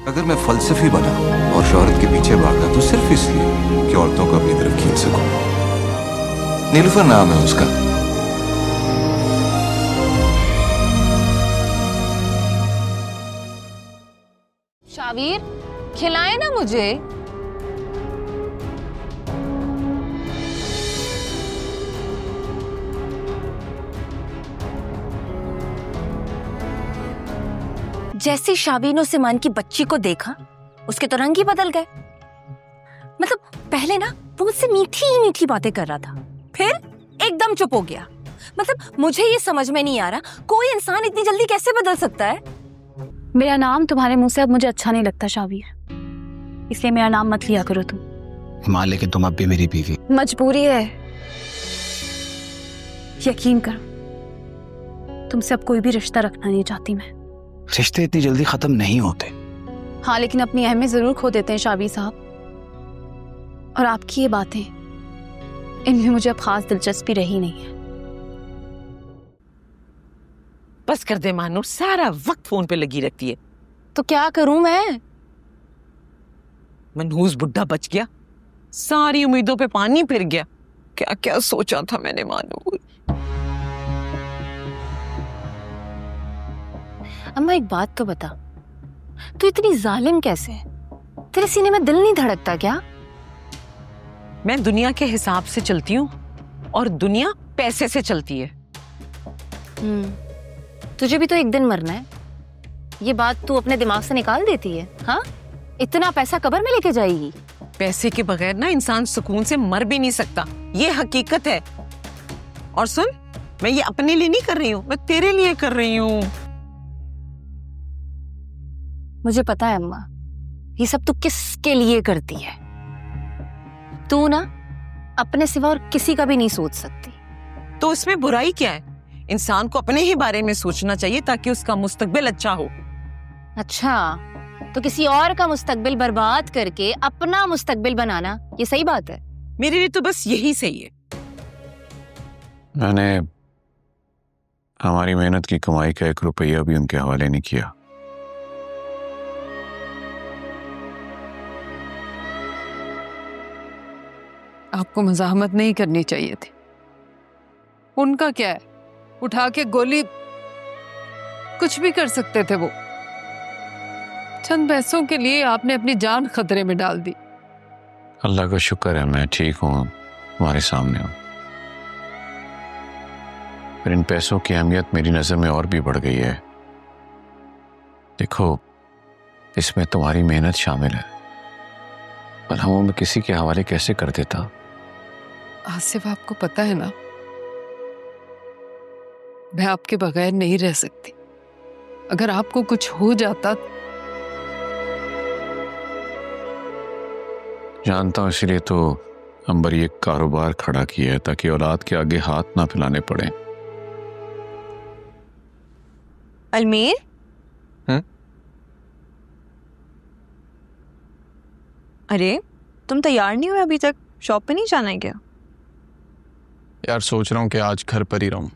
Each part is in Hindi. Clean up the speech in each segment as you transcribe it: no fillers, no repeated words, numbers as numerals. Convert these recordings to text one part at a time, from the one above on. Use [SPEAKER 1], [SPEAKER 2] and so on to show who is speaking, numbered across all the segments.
[SPEAKER 1] अगर मैं फलसफी बना और शोहरत के पीछे भागा तो सिर्फ इसलिए कि औरतों को अपनी तरफ खींच सकूं। नीलुफर नाम है उसका।
[SPEAKER 2] शावीर, खिलाए ना मुझे। जैसे शावीर ने उस ईमान की बच्ची को देखा, उसके तो रंग ही बदल गए। मतलब पहले ना वो मुझसे मीठी मीठी बातें कर रहा था, फिर एकदम चुप हो गया। मतलब मुझे ये समझ में नहीं आ रहा, कोई इंसान इतनी जल्दी कैसे बदल सकता है।
[SPEAKER 3] मेरा नाम तुम्हारे मुंह से अब मुझे अच्छा नहीं लगता शावीर, इसलिए मेरा नाम मत लिया करो तुम।
[SPEAKER 4] मां, लेकिन तुम अब भी मेरी बीवी।
[SPEAKER 3] मजबूरी है, यकीन करो, तुमसे अब कोई भी रिश्ता रखना नहीं चाहती मैं।
[SPEAKER 4] रिश्ते इतनी जल्दी खत्म नहीं होते।
[SPEAKER 3] हाँ, लेकिन अपनी अहमियत जरूर खो देते हैं शावीर साहब। और आपकी ये बातें, इनमें मुझे अब खास दिलचस्पी रही नहीं है।
[SPEAKER 5] बस कर दे मानो, सारा वक्त फोन पे लगी रहती है।
[SPEAKER 3] तो क्या करूं मैं?
[SPEAKER 5] मनहूस बुढ़ा बच गया, सारी उम्मीदों पे पानी फिर गया। क्या क्या सोचा था मैंने मानो।
[SPEAKER 3] अम्मा एक बात तो बता, तू इतनी जालिम कैसे है? तेरे सीने में दिल नहीं धड़कता क्या?
[SPEAKER 5] मैं दुनिया के हिसाब से चलती हूँ और दुनिया पैसे से चलती है।
[SPEAKER 3] तुझे भी तो एक दिन मरना है, ये बात तू अपने दिमाग से निकाल देती है? हाँ, इतना पैसा कब्र में लेके जाएगी?
[SPEAKER 5] पैसे के बगैर ना इंसान सुकून से मर भी नहीं सकता, ये हकीकत है। और सुन, मैं ये अपने लिए नहीं कर रही हूँ, मैं तेरे लिए कर रही हूँ।
[SPEAKER 3] मुझे पता है अम्मा, ये सब तू किसके लिए करती है। तू ना अपने सिवा और किसी का भी नहीं सोच सकती।
[SPEAKER 5] तो इसमें बुराई क्या है? इंसान को अपने ही बारे में सोचना चाहिए ताकि उसका मुस्तकबिल अच्छा हो।
[SPEAKER 3] अच्छा, तो किसी और का मुस्तकबिल बर्बाद करके अपना मुस्तकबिल बनाना, ये सही बात है?
[SPEAKER 5] मेरे लिए तो बस यही सही है।
[SPEAKER 1] मैंने हमारी मेहनत की कमाई का 1 रुपया भी उनके हवाले नहीं किया।
[SPEAKER 6] आपको मज़ाहमत नहीं करनी चाहिए थी। उनका क्या है, उठा के गोली कुछ भी कर सकते थे वो। चंद पैसों के लिए आपने अपनी जान खतरे में डाल दी।
[SPEAKER 1] अल्लाह का शुक्र है मैं ठीक हूँ, तुम्हारे सामने हूँ। फिर इन पैसों की अहमियत मेरी नज़र में और भी बढ़ गई है। देखो, इसमें तुम्हारी मेहनत शामिल है, पर हम मैं किसी के हवाले कैसे कर देता।
[SPEAKER 6] आसिफ, आपको पता है ना, मैं आपके बगैर नहीं रह सकती। अगर आपको कुछ हो जाता।
[SPEAKER 1] जानता हूं, इसलिए तो अंबर ये कारोबार खड़ा किया है ताकि औलाद के आगे हाथ ना फैलाने पड़े।
[SPEAKER 2] अलमीर, अरे तुम तैयार नहीं हुए अभी तक? शॉप पे नहीं जाना है क्या?
[SPEAKER 4] यार सोच रहा हूँ कि आज घर पर ही रहूँ,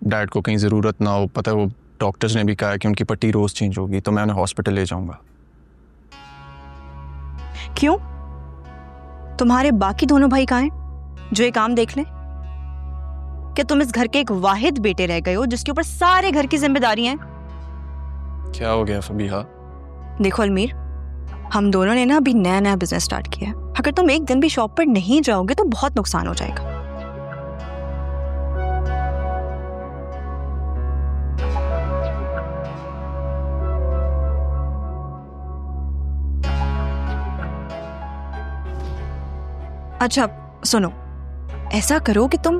[SPEAKER 4] डैड को कहीं ज़रूरत ना हो। पता है वो डॉक्टर्स ने भी कहा है कि उनकी पट्टी रोज़ चेंज होगी, तो मैं उन्हें हॉस्पिटल ले जाऊँगा।
[SPEAKER 2] क्यों? तुम्हारे बाकी दोनों भाई कहाँ हैं जो ये काम देख लें? क्या तुम इस घर के एक वाहिद बेटे रह गए हो जिसके ऊपर सारे घर की जिम्मेदारी हैं?
[SPEAKER 4] क्या हो गया फबीहा?
[SPEAKER 2] देखो अलमीर, हम दोनों ने ना अभी नया नया बिजनेस स्टार्ट किया है। अगर तुम एक दिन भी शॉप पर नहीं जाओगे तो बहुत नुकसान हो जाएगा। अच्छा सुनो, ऐसा करो कि तुम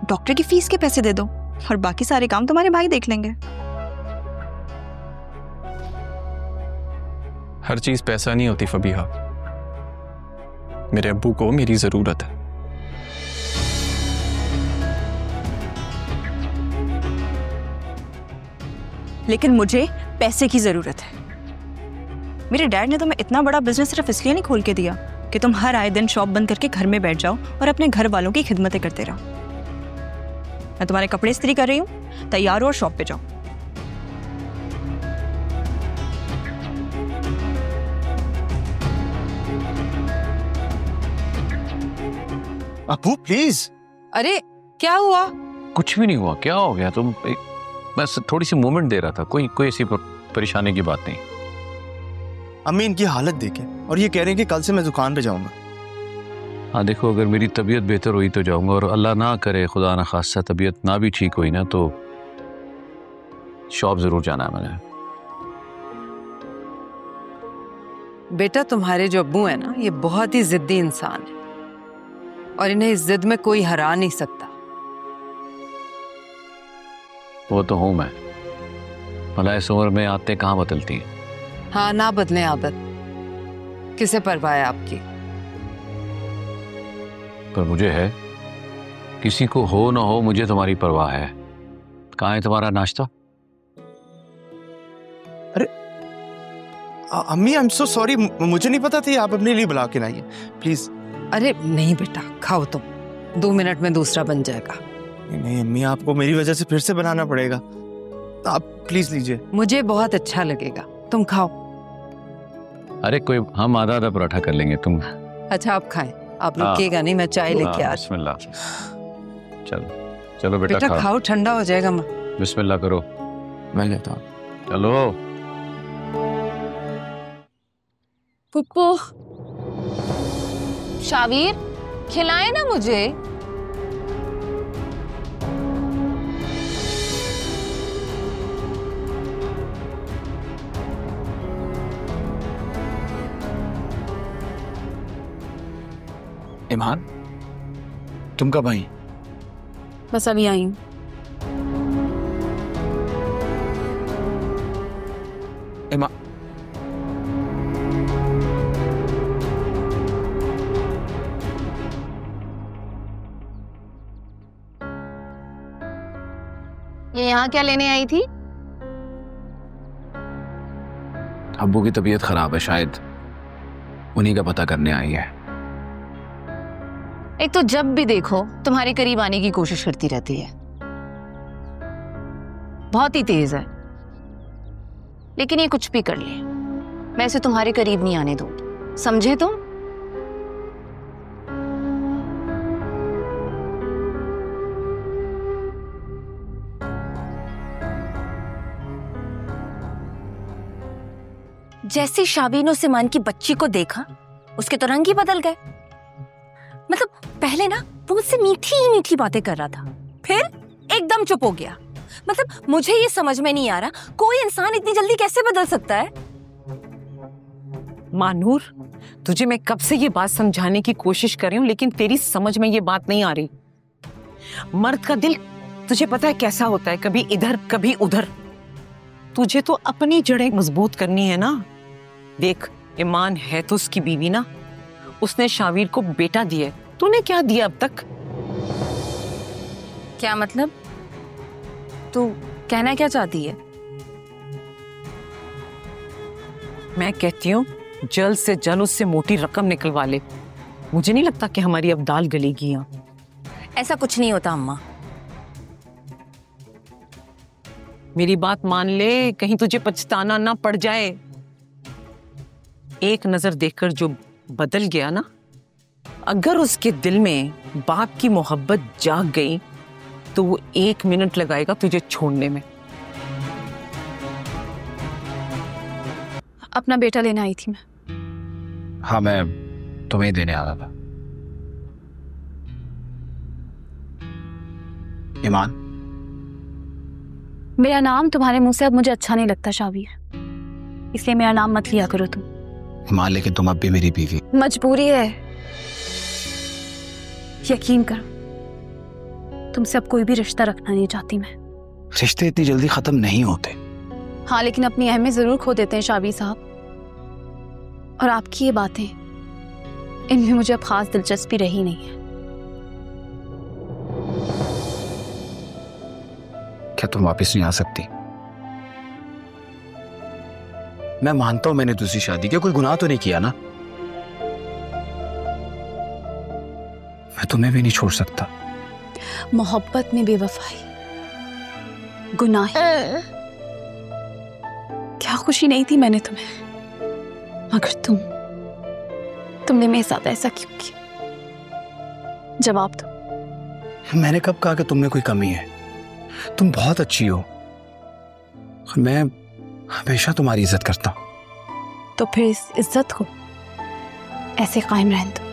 [SPEAKER 2] डॉक्टर की फीस के पैसे दे दो और बाकी सारे काम तुम्हारे भाई देख लेंगे।
[SPEAKER 4] हर चीज़ पैसा नहीं होती फबीहा, मेरे अब्बू को मेरी ज़रूरत है।
[SPEAKER 2] लेकिन मुझे पैसे की जरूरत है। मेरे डैड ने तुम्हें इतना बड़ा बिजनेस सिर्फ इसलिए नहीं खोल के दिया कि तुम हर आए दिन शॉप बंद करके घर में बैठ जाओ और अपने घर वालों की खिदमतें करते रहो। मैं तुम्हारे कपड़े इस्त्री कर रही हूँ, तैयार हो और शॉप पे जाओ।
[SPEAKER 7] अबू प्लीज।
[SPEAKER 6] अरे क्या हुआ?
[SPEAKER 8] कुछ भी नहीं हुआ। क्या हो गया? मैं थोड़ी सी मोमेंट दे रहा था, कोई ऐसी परेशानी की बात नहीं।
[SPEAKER 7] अम्मी इनकी हालत देखे और ये कह रहे हैं कि कल से मैं दुकान पे जाऊंगा।
[SPEAKER 8] हाँ देखो, अगर मेरी तबीयत बेहतर हुई तो जाऊंगा, और अल्लाह ना करे, खुदा ना खास्ता तबीयत ना भी ठीक हुई ना, तो शॉप जरूर जाना है मैंने।
[SPEAKER 6] बेटा तुम्हारे जो अब्बू है ना, ये बहुत ही जिद्दी इंसान है और इन्हें इस जिद में कोई हरा नहीं सकता।
[SPEAKER 8] वो तो हूं मैं, भला इस उम्र में आते कहाँ बदलती है।
[SPEAKER 6] हाँ, ना बदलें आदत, किसे परवाह है आपकी।
[SPEAKER 8] पर मुझे है, किसी को हो ना हो मुझे तुम्हारी परवाह है। कहाँ है तुम्हारा नाश्ता?
[SPEAKER 7] अरे अम्मी आई एम सो सॉरी, मुझे नहीं पता था आप अपने लिए बुला के लाइए, प्लीज।
[SPEAKER 6] अरे नहीं बेटा, खाओ तुम, 2 मिनट में दूसरा बन जाएगा।
[SPEAKER 7] नहीं अम्मी, आपको मेरी वजह से फिर से बनाना पड़ेगा, आप प्लीज लीजिए।
[SPEAKER 6] मुझे बहुत अच्छा लगेगा, तुम खाओ।
[SPEAKER 8] अरे कोई, हम आधा आधा पराठा कर लेंगे, तुम।
[SPEAKER 6] अच्छा आप खाएं, आप रुकिएगा नहीं, मैं चाय लेके आ।
[SPEAKER 8] बिस्मिल्लाह। चलो बेटा
[SPEAKER 6] बेटा खाओ, ठंडा हो जाएगा। माँ
[SPEAKER 8] बिस्मिल्लाह करो।
[SPEAKER 7] मैं लेता हूँ।
[SPEAKER 8] चलो।
[SPEAKER 3] पुप्पो, शावीर खिलाए ना मुझे।
[SPEAKER 7] ईमान, तुम कब आई?
[SPEAKER 3] बस अभी आई हूँ।
[SPEAKER 7] ईमान,
[SPEAKER 3] ये यहाँ क्या लेने आई थी?
[SPEAKER 9] अब्बू की तबीयत खराब है, शायद उन्हीं का पता करने आई है।
[SPEAKER 3] एक तो जब भी देखो तुम्हारे करीब आने की कोशिश करती रहती है, बहुत ही तेज है। लेकिन ये कुछ भी कर ले, मैं इसे तुम्हारे करीब नहीं आने दूंगी, समझे तुम? जैसे शाबीन और सिमान की बच्ची को देखा, उसके तो रंग ही बदल गए। मतलब पहले ना वो मुझसे मीठी ही मीठी बातें कर रहा था, फिर एकदम चुप हो गया। मतलब मुझे ये समझ में नहीं आ रहा, कोई इंसान इतनी जल्दी कैसे बदल सकता है?
[SPEAKER 5] मानूर, तुझे मैं कब से ये बात समझाने की कोशिश कर रही हूँ, लेकिन तेरी समझ में ये बात नहीं आ रही। मर्द का दिल तुझे पता है कैसा होता है, कभी इधर कभी उधर। तुझे तो अपनी जड़ें मजबूत करनी है ना। देख, ईमान है तो उसकी बीवी ना, उसने शावीर को बेटा दिया, तूने क्या दिया अब तक?
[SPEAKER 3] क्या मतलब? तू कहना क्या चाहती है?
[SPEAKER 5] मैं कहती हूँ जल्द से जल्द उससे मोटी रकम निकलवा ले। मुझे नहीं लगता कि हमारी अब दाल गलेगी यहाँ।
[SPEAKER 3] ऐसा कुछ नहीं होता अम्मा।
[SPEAKER 5] मेरी बात मान ले, कहीं तुझे पछताना ना पड़ जाए। एक नजर देखकर जो बदल गया ना, अगर उसके दिल में बाप की मोहब्बत जाग गई तो वो 1 मिनट लगाएगा तुझे छोड़ने में।
[SPEAKER 3] अपना बेटा लेने आई थी मैं।
[SPEAKER 9] हाँ, मैं तुम्हें देने आ रहा था। ईमान,
[SPEAKER 3] मेरा नाम तुम्हारे मुंह से अब मुझे अच्छा नहीं लगता शावीर, इसलिए मेरा नाम मत लिया करो तुम।
[SPEAKER 9] ईमान, लेकिन तुम अब भी मेरी बीवी।
[SPEAKER 3] मजबूरी है, यकीन करो, तुमसे अब कोई भी रिश्ता रखना नहीं चाहती मैं।
[SPEAKER 9] रिश्ते इतनी जल्दी खत्म नहीं होते।
[SPEAKER 3] हाँ, लेकिन अपनी अहमियत जरूर खो देते हैं शाबी साहब। और आपकी ये बातें, इनमें मुझे अब खास दिलचस्पी रही नहीं है।
[SPEAKER 9] क्या तुम वापस नहीं आ सकती? मैं मानता हूं मैंने दूसरी शादी की, कोई गुनाह तो नहीं किया ना। मैं तुम्हें भी नहीं छोड़ सकता।
[SPEAKER 3] मोहब्बत में बेवफाई गुनाह है। क्या खुशी नहीं थी मैंने तुम्हें, मगर तुमने मेरे साथ ऐसा क्यों किया? जवाब दो।
[SPEAKER 9] मैंने कब कहा कि तुम में कोई कमी है? तुम बहुत अच्छी हो और मैं हमेशा तुम्हारी इज्जत करता हूं।
[SPEAKER 3] तो फिर इस इज्जत को ऐसे कायम रहने दो।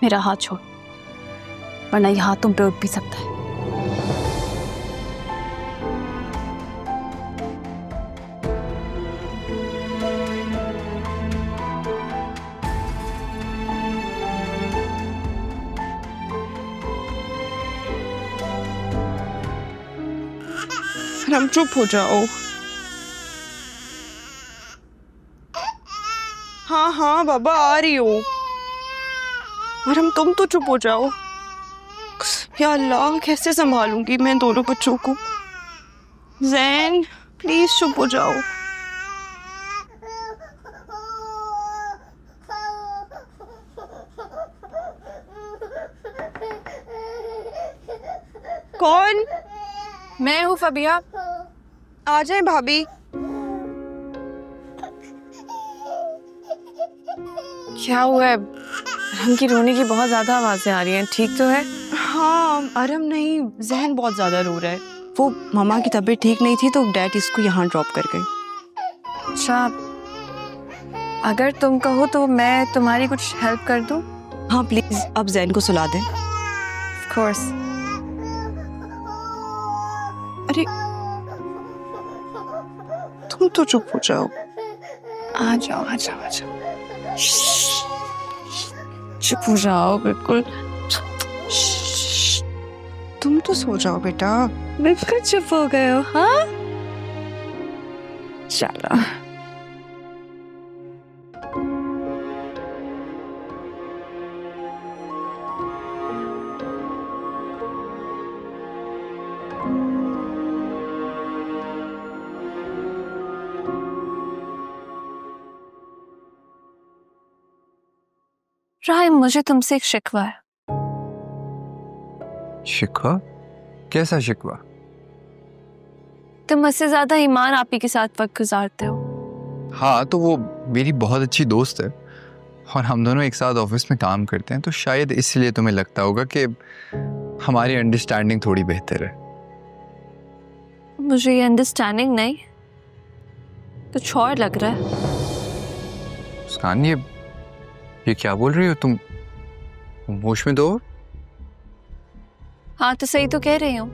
[SPEAKER 3] मेरा हाथ छोड़, वरना ये हाथ तुम पे उठ भी सकता है।
[SPEAKER 10] हम चुप हो जाओ। हाँ हाँ बाबा आ रही हो। और हम तुम तो चुप हो जाओ। या अल्लाह कैसे संभालूंगी मैं दोनों बच्चों को। जैन प्लीज चुप हो जाओ। कौन?
[SPEAKER 6] मैं हूँ फबिया।
[SPEAKER 10] आ जाए भाभी।
[SPEAKER 6] क्या हुआ है? उनकी रोने की बहुत ज्यादा आवाजें आ रही हैं। ठीक तो है?
[SPEAKER 10] हाँ अरम नहीं, जहन बहुत ज्यादा रो रहा है। वो मामा की तबीयत ठीक नहीं थी तो डैड इसको यहाँ ड्रॉप कर गए।
[SPEAKER 6] अच्छा, अगर तुम कहो तो मैं तुम्हारी कुछ हेल्प कर दूं?
[SPEAKER 10] हाँ प्लीज अब जैन को सुला दें।
[SPEAKER 6] Of course।
[SPEAKER 10] अरे तुम तो चुप हो जाओ।
[SPEAKER 6] आ जाओ आ जाओ आ जाओ। चुप हो जाओ बिल्कुल।
[SPEAKER 10] तुम तो सो जाओ बेटा।
[SPEAKER 6] बिल्कुल चुप हो गए हो। हाँ चलो।
[SPEAKER 3] राय, मुझे तुमसे एक शिकवा है।
[SPEAKER 1] शिकवा? कैसा शिकवा?
[SPEAKER 3] तुम मुझसे ज्यादा ईमान आपी के साथ वक्त गुजारते हो।
[SPEAKER 11] हाँ तो वो मेरी बहुत अच्छी दोस्त है और हम दोनों एक साथ ऑफिस में काम करते हैं, तो शायद इसलिए तुम्हें लगता होगा कि हमारी अंडरस्टैंडिंग थोड़ी बेहतर है।
[SPEAKER 3] मुझे ये अंडरस्टैंडिंग नहीं, कुछ और लग रहा है।
[SPEAKER 11] मुस्कान ये क्या बोल रही हो तुम? होश में दो।
[SPEAKER 3] हाँ तो सही तो कह रही हूँ।